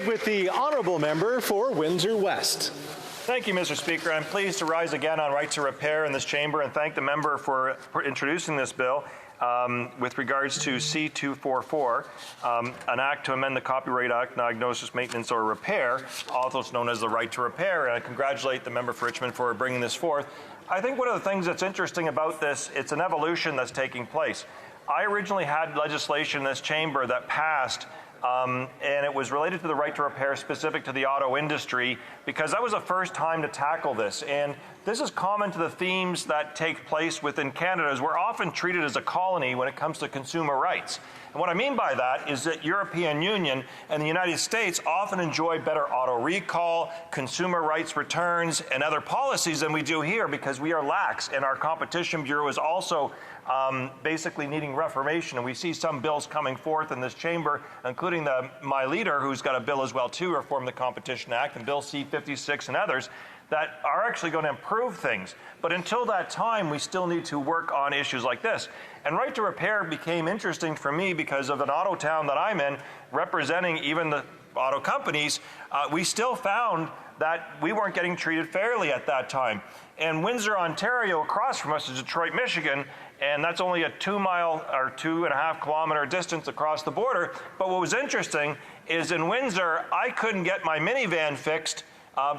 with the honourable member for Windsor West. Thank you, Mr. Speaker. I'm pleased to rise again on right to repair in this chamber and thank the member for introducing this bill with regards to C-244, an act to amend the Copyright Act, diagnosis, maintenance, or repair, also known as the right to repair. And I congratulate the member for Richmond for bringing this forth. I think one of the things that's interesting about this, it's an evolution that's taking place. I originally had legislation in this chamber that passed and it was related to the right to repair specific to the auto industry because that was the first time to tackle this. And this is common to the themes that take place within Canada, as we're often treated as a colony when it comes to consumer rights. And what I mean by that is that European Union and the United States often enjoy better auto recall, consumer rights returns, and other policies than we do here because we are lax, and our Competition Bureau is also basically needing reformation. And we see some bills coming forth in this chamber, including my leader, who's got a bill as well to reform the Competition Act, and Bill C-56 and others, that are actually going to improve things. But until that time, we still need to work on issues like this. And right to repair became interesting for me because of an auto town that I'm in, representing even the auto companies. We still found that we weren't getting treated fairly at that time. And Windsor, Ontario, across from us is Detroit, Michigan, and that's only a 2-mile or 2.5-kilometer distance across the border. But what was interesting is in Windsor, I couldn't get my minivan fixed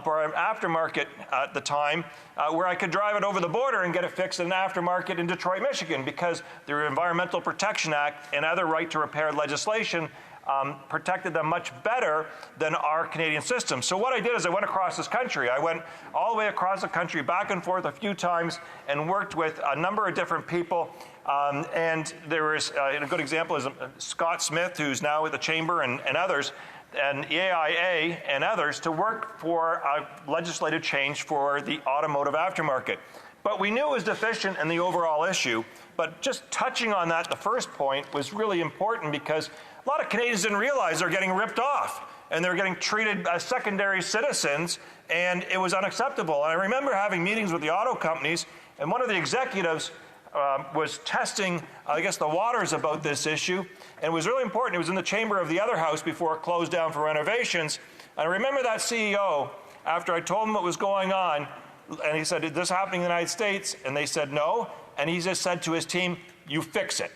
for an aftermarket at the time, where I could drive it over the border and get it fixed in an aftermarket in Detroit, Michigan, because the Environmental Protection Act and other right to repair legislation protected them much better than our Canadian system. So what I did is I went across this country. I went all the way across the country, back and forth a few times, and worked with a number of different people. And there was, a good example is Scott Smith, who's now with the Chamber, and others, and EAIA and others, to work for a legislative change for the automotive aftermarket. But we knew it was deficient in the overall issue. But just touching on that, the first point was really important because a lot of Canadians didn't realize they're getting ripped off and they're getting treated as secondary citizens, and it was unacceptable. And I remember having meetings with the auto companies, and one of the executives was testing, I guess, the waters about this issue, and it was really important. It was in the chamber of the other house before it closed down for renovations. And I remember that CEO, after I told him what was going on, and he said, "Is this happening in the United States?" And they said no, and he just said to his team, "You fix it."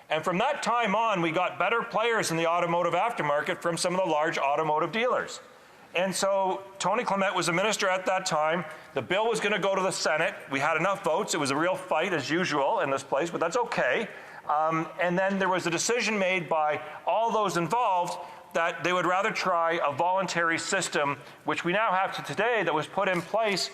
And from that time on, we got better players in the automotive aftermarket from some of the large automotive dealers. And so Tony Clement was a minister at that time. The bill was going to go to the Senate. We had enough votes. It was a real fight, as usual, in this place, but that's okay. And then there was a decision made by all those involved that they would rather try a voluntary system, which we now have today, that was put in place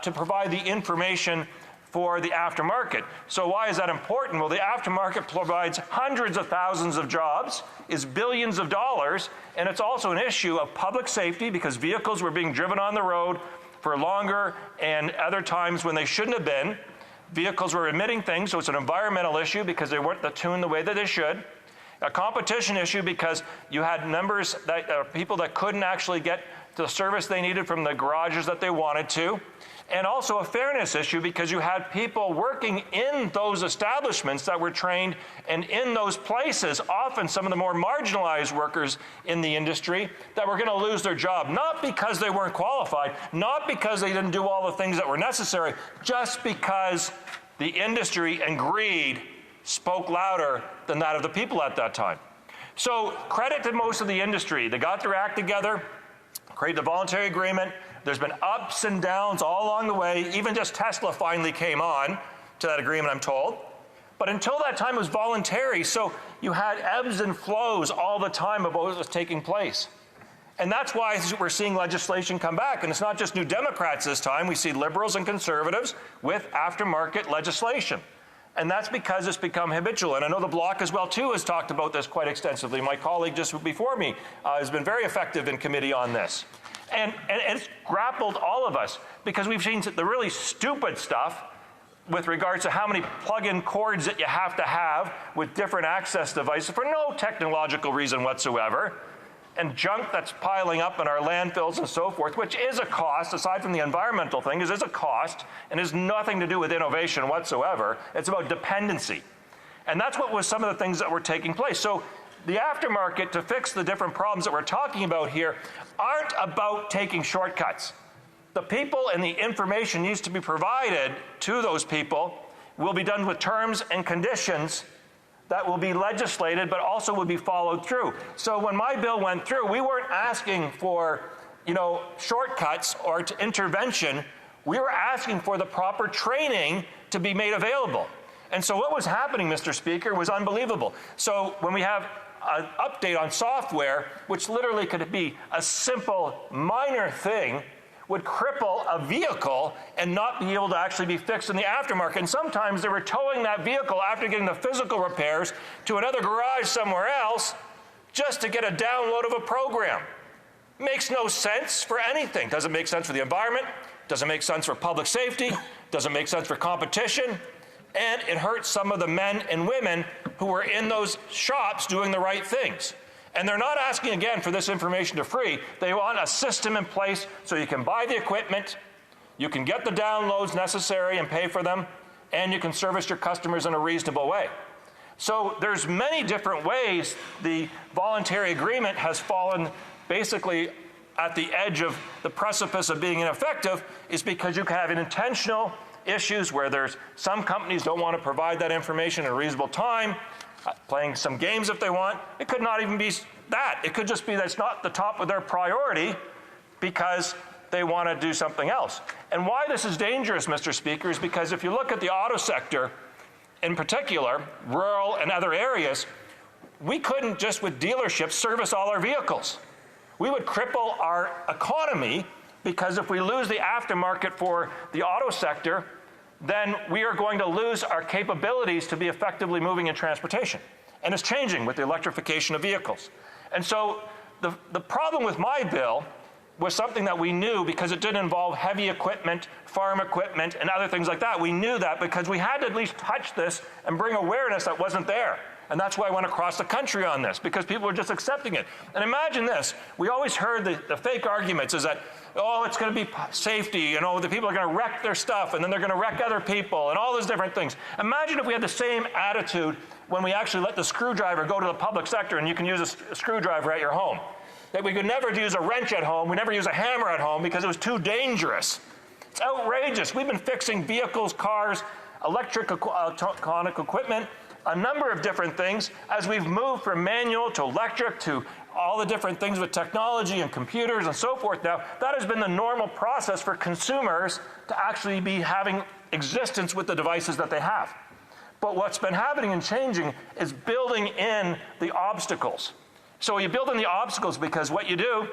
to provide the information for the aftermarket. So why is that important? Well, the aftermarket provides hundreds of thousands of jobs, is billions of dollars, and it's also an issue of public safety because vehicles were being driven on the road for longer and other times when they shouldn't have been. Vehicles were emitting things, so it's an environmental issue because they weren't tuned the way that they should. A competition issue because you had numbers that people that couldn't actually get the service they needed from the garages that they wanted to. And also a fairness issue because you had people working in those establishments that were trained, and in those places, often some of the more marginalized workers in the industry that were going to lose their job, not because they weren't qualified, not because they didn't do all the things that were necessary, just because the industry and greed spoke louder than that of the people at that time. So credit to most of the industry. They got their act together, created the voluntary agreement. There's been ups and downs all along the way. Even just Tesla finally came on to that agreement, I'm told. But until that time, it was voluntary. So you had ebbs and flows all the time about what was taking place. And that's why we're seeing legislation come back. And it's not just New Democrats this time. We see Liberals and Conservatives with aftermarket legislation. And that's because it's become habitual. And I know the Bloc as well, too, has talked about this quite extensively. My colleague just before me has been very effective in committee on this. And it's grappled all of us because we've seen the really stupid stuff with regards to how many plug-in cords that you have to have with different access devices for no technological reason whatsoever, and junk that's piling up in our landfills and so forth, which is a cost, aside from the environmental thing, is a cost and has nothing to do with innovation whatsoever. It's about dependency. And that's what was some of the things that were taking place. So the aftermarket, to fix the different problems that we're talking about here, aren't about taking shortcuts. The people and the information needs to be provided to those people will be done with terms and conditions that will be legislated, but also will be followed through. So when my bill went through, we weren't asking for, shortcuts or intervention. We were asking for the proper training to be made available. And so what was happening, Mr. Speaker, was unbelievable. So when we have an update on software, which literally could be a simple, minor thing, would cripple a vehicle and not be able to actually be fixed in the aftermarket. And sometimes they were towing that vehicle after getting the physical repairs to another garage somewhere else just to get a download of a program. Makes no sense for anything. Doesn't make sense for the environment, doesn't make sense for public safety, doesn't make sense for competition, and it hurts some of the men and women who were in those shops doing the right things. And they're not asking, again, for this information to free. They want a system in place so you can buy the equipment, you can get the downloads necessary and pay for them, and you can service your customers in a reasonable way. So there's many different ways the voluntary agreement has fallen basically at the edge of the precipice of being ineffective, is because you can have intentional issues where there's some companies don't want to provide that information in a reasonable time, playing some games if they want. It could not even be that. It could just be that it's not the top of their priority because they want to do something else. And why this is dangerous, Mr. Speaker, is because if you look at the auto sector, in particular, rural and other areas, we couldn't just with dealerships service all our vehicles. We would cripple our economy, because if we lose the aftermarket for the auto sector, then we are going to lose our capabilities to be effectively moving in transportation. And it's changing with the electrification of vehicles. And so the problem with my bill was something that we knew, because it did involve heavy equipment, farm equipment, and other things like that. We knew that because we had to at least touch this and bring awareness that wasn't there. And that's why I went across the country on this, because people were just accepting it. And imagine this. We always heard the fake arguments is that, oh, it's going to be safety, the people are going to wreck their stuff, and then they're going to wreck other people, and all those different things. Imagine if we had the same attitude when we actually let the screwdriver go to the public sector and you can use a screwdriver at your home. That we could never use a wrench at home, we never use a hammer at home because it was too dangerous. It's outrageous. We've been fixing vehicles, cars, electronic equipment, a number of different things as we've moved from manual to electric to all the different things with technology and computers and so forth now. That has been the normal process for consumers to actually be having existence with the devices that they have. But what's been happening and changing is building in the obstacles. So you build in the obstacles because what you do,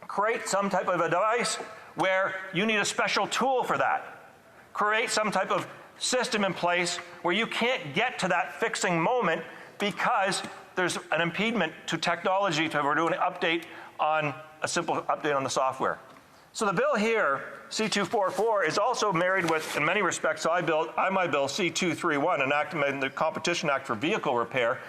create some type of a device where you need a special tool for that. Create some type of system in place where you can't get to that fixing moment because there's an impediment to technology to do an update on a simple update on the software. So the bill here, C-244, is also married with, in many respects, so my bill, C-231, enactment the Competition Act for vehicle repair,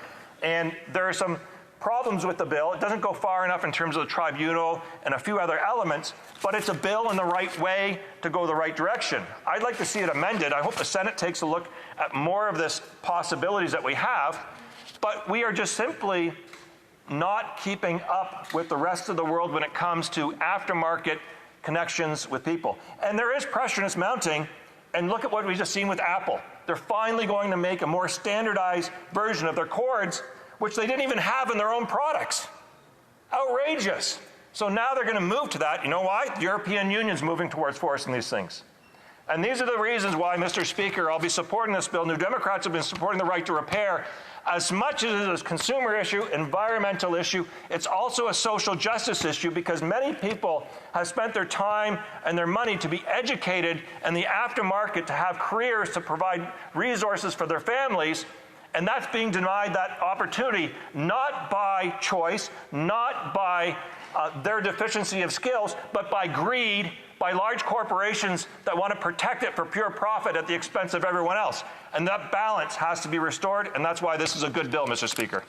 and there are some problems with the bill. It doesn't go far enough in terms of the tribunal and a few other elements, but it's a bill in the right way to go the right direction. I'd like to see it amended. I hope the Senate takes a look at more of this possibilities that we have, but we are just simply not keeping up with the rest of the world when it comes to aftermarket connections with people. And there is pressure, and it's mounting, and look at what we just seen with Apple. They're finally going to make a more standardized version of their cords, which they didn't even have in their own products. Outrageous. So now they're going to move to that. You know why? The European Union's moving towards forcing these things. And these are the reasons why, Mr. Speaker, I'll be supporting this bill. New Democrats have been supporting the right to repair. As much as it is a consumer issue, environmental issue, it's also a social justice issue because many people have spent their time and their money to be educated in the aftermarket, to have careers, to provide resources for their families. And that's being denied that opportunity, not by choice, not by their deficiency of skills, but by greed, by large corporations that want to protect it for pure profit at the expense of everyone else. And that balance has to be restored, and that's why this is a good bill, Mr. Speaker.